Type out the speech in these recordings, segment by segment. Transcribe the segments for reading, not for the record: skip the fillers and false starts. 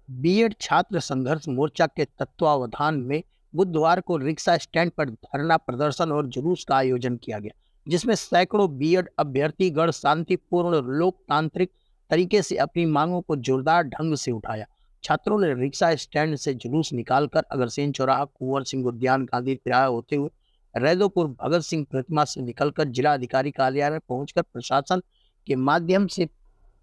BEd छात्र संघर्ष मोर्चा के तत्वावधान में बुधवार को रिक्शा स्टैंड पर धरना प्रदर्शन और जुलूस का आयोजन किया गया, जिसमें सैकड़ों बीएड अभ्यर्थीगण शांतिपूर्ण लोकतांत्रिक तरीके से अपनी मांगों को जोरदार ढंग से उठाया। छात्रों ने रिक्शा स्टैंड से जुलूस निकालकर अग्रसेन चौराहा, कुंवर सिंह उद्यान, गांधी तिराहा होते हुए रैदोपुर भगत सिंह प्रतिमा से निकलकर जिला अधिकारी कार्यालय पहुंचकर प्रशासन के माध्यम से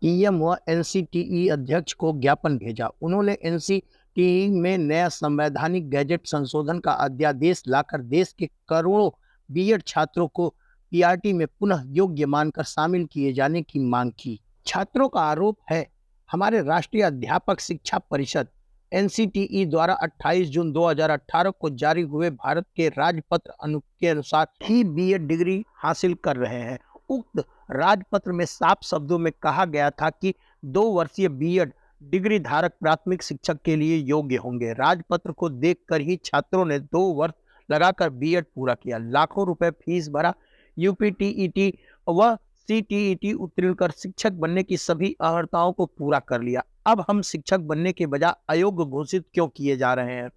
पीएम व एनसीटीई अध्यक्ष को ज्ञापन भेजा। उन्होंने एनसीटीई में नया संवैधानिक गैजेट संशोधन का अध्यादेश लाकर देश के करोड़ों बीएड छात्रों को पीआरटी में पुनः योग्य मानकर शामिल किए जाने की मांग की। छात्रों का आरोप है, हमारे राष्ट्रीय अध्यापक शिक्षा परिषद एनसीटीई द्वारा 28 जून 2018 को जारी हुए भारत के राजपत्र के अनुसार ही बीएड डिग्री हासिल कर रहे हैं। उक्त राजपत्र में साफ शब्दों में कहा गया था कि 2 वर्षीय बीएड डिग्री धारक प्राथमिक शिक्षक के लिए योग्य होंगे। राजपत्र को देखकर ही छात्रों ने 2 वर्ष लगाकर बीएड पूरा किया, लाखों रुपए फीस भरा, यूपीटीईटी व सीटीईटी उत्तीर्ण कर शिक्षक बनने की सभी अर्हताओं को पूरा कर लिया। अब हम शिक्षक बनने के बजाय अयोग्य घोषित क्यों किए जा रहे हैं?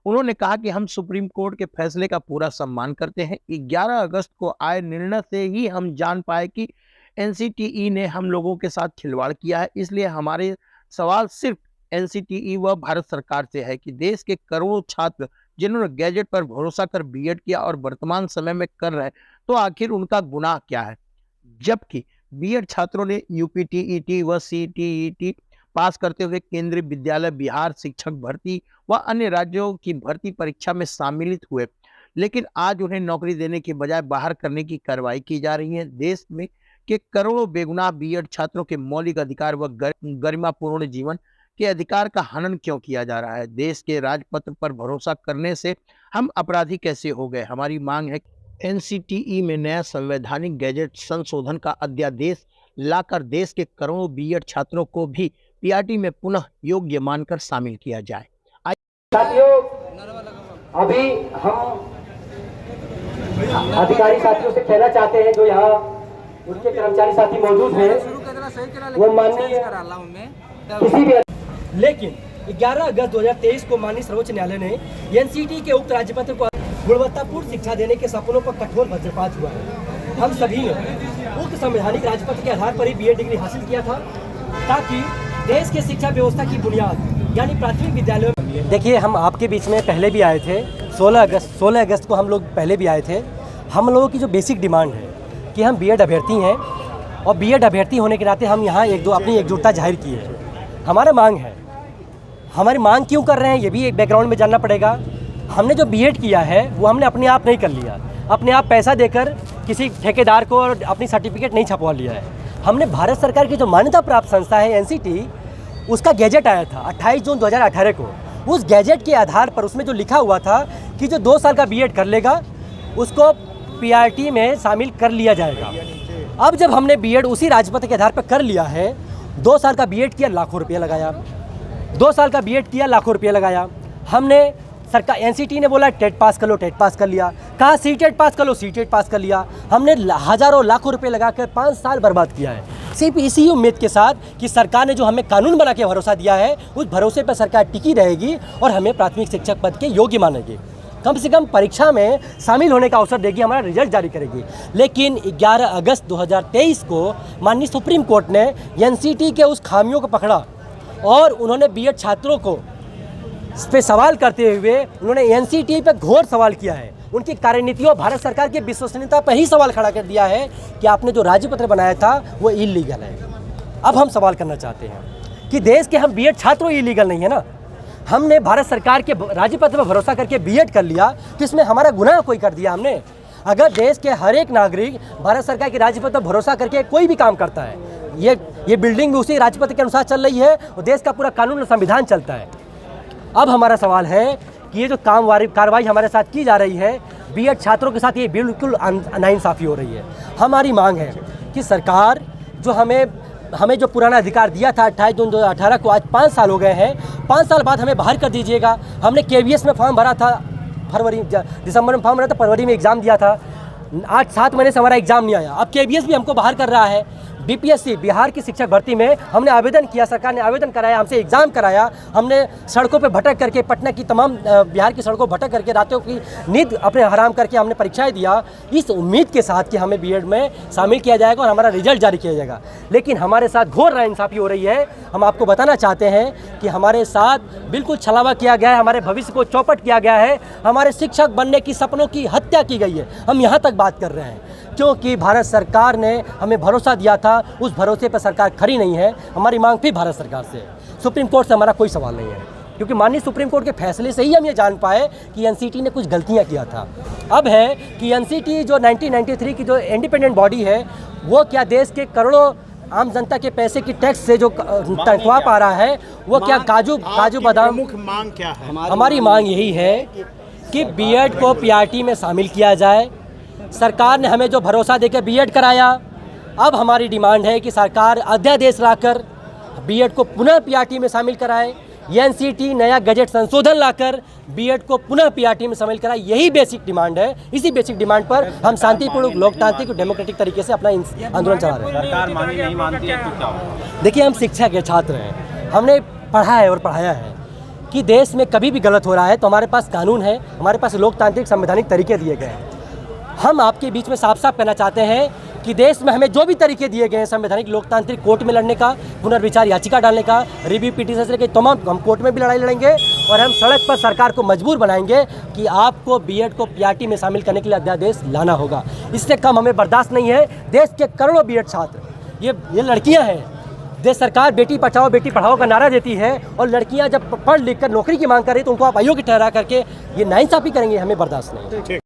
उन्होंने कहा कि हम सुप्रीम कोर्ट के फैसले का पूरा सम्मान करते हैं। 11 अगस्त को आए निर्णय से ही हम जान पाए कि एनसीटीई ने हम लोगों के साथ खिलवाड़ किया है। इसलिए हमारे सवाल सिर्फ एनसीटीई व भारत सरकार से है कि देश के करोड़ों छात्र जिन्होंने गैजेट पर भरोसा कर बीएड किया और वर्तमान समय में कर रहे हैं, तो आखिर उनका गुनाह क्या है? जबकि बीएड छात्रों ने यूपीटीईटी व सीटीईटी पास करते हुए केंद्रीय विद्यालय बिहार शिक्षक भर्ती व अन्य राज्यों की भर्ती परीक्षा में शामिलित हुए, लेकिन आज उन्हें नौकरी देने के बजाय बाहर करने की कार्रवाई की जा रही है। देश में के करोड़ों बेगुनाह बीएड छात्रों के मौलिक अधिकार व गरिमापूर्ण जीवन के अधिकार का हनन क्यों किया जा रहा है? देश के राजपत्र पर भरोसा करने से हम अपराधी कैसे हो गए? हमारी मांग है एनसीटीई में नया संवैधानिक गैजेट संशोधन का अध्यादेश लाकर देश के करोड़ों बीएड छात्रों को भी पीआरटी में पुनः योग्य मानकर शामिल किया जाए। साथियों, अभी हम अधिकारी साथियों से कहना चाहते हैं, जो यहाँ उनके कर्मचारी साथी मौजूद हैं, वो माननीय किसी भी, लेकिन 11 अगस्त 2023 को माननीय सर्वोच्च न्यायालय ने एनसीटी के उक्त राज्यपत्र को गुणवत्तापूर्ण शिक्षा देने के सपनों पर कठोर वज्रपात हुआ है। हम सभी ने उक्त संवैधानिक राज्यपत्र के आधार पर ही बीएड डिग्री हासिल किया था, ताकि देश के शिक्षा व्यवस्था की बुनियाद यानी प्राथमिक विद्यालयों में। देखिए, हम आपके बीच में पहले भी आए थे, 16 अगस्त को हम लोग पहले भी आए थे। हम लोगों की जो बेसिक डिमांड है कि हम बीएड अभ्यर्थी हैं और बीएड अभ्यर्थी होने के नाते हम यहाँ अपनी एकजुटता जाहिर की है। हमारा मांग है, हमारी मांग क्यों कर रहे हैं ये भी एक बैकग्राउंड में जानना पड़ेगा। हमने जो बीएड किया है वो हमने अपने आप नहीं कर लिया, अपने आप पैसा देकर किसी ठेकेदार को और अपनी सर्टिफिकेट नहीं छपवा लिया है। हमने भारत सरकार की जो मान्यता प्राप्त संस्था है एनसीटी, उसका गैजेट आया था 28 जून 2018 को। उस गैजेट के आधार पर उसमें जो लिखा हुआ था कि जो 2 साल का बीएड कर लेगा उसको पीआरटी में शामिल कर लिया जाएगा। अब जब हमने बीएड उसी राजपत्र के आधार पर कर लिया है, 2 साल का बीएड किया, लाखों रुपया लगाया, 2 साल का बीएड किया, लाखों रुपया लगाया। हमने सरकार एनसीटी ने बोला टेट पास कर लो, टेट पास कर लिया, कहा सीटेट पास कर लो, सीटेट पास कर लिया। हमने हज़ारों लाखों रुपए लगाकर 5 साल बर्बाद किया है, सिर्फ इसी उम्मीद के साथ कि सरकार ने जो हमें कानून बना के भरोसा दिया है उस भरोसे पर सरकार टिकी रहेगी और हमें प्राथमिक शिक्षक पद के योग्य मानेगी, कम से कम परीक्षा में शामिल होने का अवसर देगी, हमारा रिजल्ट जारी करेगी। लेकिन 11 अगस्त 2023 को माननीय सुप्रीम कोर्ट ने एनसीटी के उस खामियों को पकड़ा और उन्होंने बीएड छात्रों को इस पर सवाल करते हुए उन्होंने एनसीटी पर घोर सवाल किया है। उनकी कार्यनीतियों, भारत सरकार की विश्वसनीयता पर ही सवाल खड़ा कर दिया है कि आपने जो राज्यपत्र बनाया था वो इलीगल है। अब हम सवाल करना चाहते हैं कि देश के हम बीएड छात्रों इलीगल नहीं है ना। हमने भारत सरकार के राज्यपत्र पर भरोसा करके बीएड कर लिया, तो इसमें हमारा गुनाह कोई कर दिया हमने? अगर देश के हर एक नागरिक भारत सरकार के राज्यपत्र पर भरोसा करके कोई भी काम करता है, ये बिल्डिंग भी उसी राज्यपत्र के अनुसार चल रही है और देश का पूरा कानून और संविधान चलता है। अब हमारा सवाल है कि ये जो कार्रवाई हमारे साथ की जा रही है, बीएड छात्रों के साथ ये बिल्कुल नाइंसाफ़ी हो रही है। हमारी मांग है कि सरकार जो हमें जो पुराना अधिकार दिया था 28 जून 2018 को, आज 5 साल हो गए हैं, 5 साल बाद हमें बाहर कर दीजिएगा। हमने केवीएस में फॉर्म भरा था, दिसंबर में फॉर्म भरा था, फरवरी में एग्ज़ाम दिया था, 8-7 महीने से हमारा एग्ज़ाम नहीं आया। अब केवीएस भी हमको बाहर कर रहा है। बीपीएससी बिहार की शिक्षक भर्ती में हमने आवेदन किया, सरकार ने आवेदन कराया, हमसे एग्ज़ाम कराया, हमने सड़कों पे भटक करके पटना की तमाम बिहार की सड़कों भटक करके रातों की नींद अपने हराम करके हमने परीक्षाएं दिया, इस उम्मीद के साथ कि हमें बीएड में शामिल किया जाएगा और हमारा रिजल्ट जारी किया जाएगा। लेकिन हमारे साथ घोर नाइंसाफ़ी हो रही है। हम आपको बताना चाहते हैं कि हमारे साथ बिल्कुल छलावा किया गया है, हमारे भविष्य को चौपट किया गया है, हमारे शिक्षक बनने की सपनों की हत्या की गई है। हम यहाँ तक बात कर रहे हैं क्योंकि भारत सरकार ने हमें भरोसा दिया था, उस भरोसे पर सरकार खड़ी नहीं है। हमारी मांग भी भारत सरकार से है। सुप्रीम कोर्ट से हमारा कोई सवाल नहीं है, क्योंकि माननीय सुप्रीम कोर्ट के फैसले से ही हम ये जान पाए कि एनसीटी ने कुछ गलतियां किया था। अब है कि एनसीटी जो 1993 की जो इंडिपेंडेंट बॉडी है, वो क्या देश के करोड़ों आम जनता के पैसे की टैक्स से जो तनख्वाह पा रहा है, वो क्या काजू बादाम। प्रमुख मांग क्या है? हमारी मांग यही है कि बीएड को पीआरटी में शामिल किया जाए। सरकार ने हमें जो भरोसा देकर बीएड कराया, अब हमारी डिमांड है कि सरकार अध्यादेश लाकर बीएड को पुनः पीआरटी में शामिल कराए। एनसीटी नया गजट संशोधन लाकर बीएड को पुनः पीआरटी में शामिल कराए। यही बेसिक डिमांड है। इसी बेसिक डिमांड पर हम शांतिपूर्ण, लोकतांत्रिक और डेमोक्रेटिक तरीके से अपना आंदोलन चला रहे हैं। सरकार मांगी नहीं मानती है तो क्या होगा? देखिए, हम शिक्षा के छात्र हैं, हमने पढ़ा है और पढ़ाया है कि देश में कभी भी गलत हो रहा है तो हमारे पास कानून है, हमारे पास लोकतांत्रिक संवैधानिक तरीके दिए गए हैं। हम आपके बीच में साफ साफ कहना चाहते हैं कि देश में हमें जो भी तरीके दिए गए हैं संवैधानिक लोकतांत्रिक, कोर्ट में लड़ने का, पुनर्विचार याचिका डालने का, रिव्यू पिटीशन से तमाम, हम कोर्ट में भी लड़ाई लड़ेंगे और हम सड़क पर सरकार को मजबूर बनाएंगे कि आपको बीएड को पीआरटी में शामिल करने के लिए अध्यादेश लाना होगा। इससे कम हमें बर्दाश्त नहीं है। देश के करोड़ों बीएड छात्र, ये लड़कियाँ हैं। देश सरकार बेटी बचाओ बेटी पढ़ाओ का नारा देती है और लड़कियां जब पढ़ लिख कर नौकरी की मांग कर रही तो उनको आप अयोग्य ठहरा करके ये नाइंसाफ़ी करेंगे, हमें बर्दाश्त नहीं।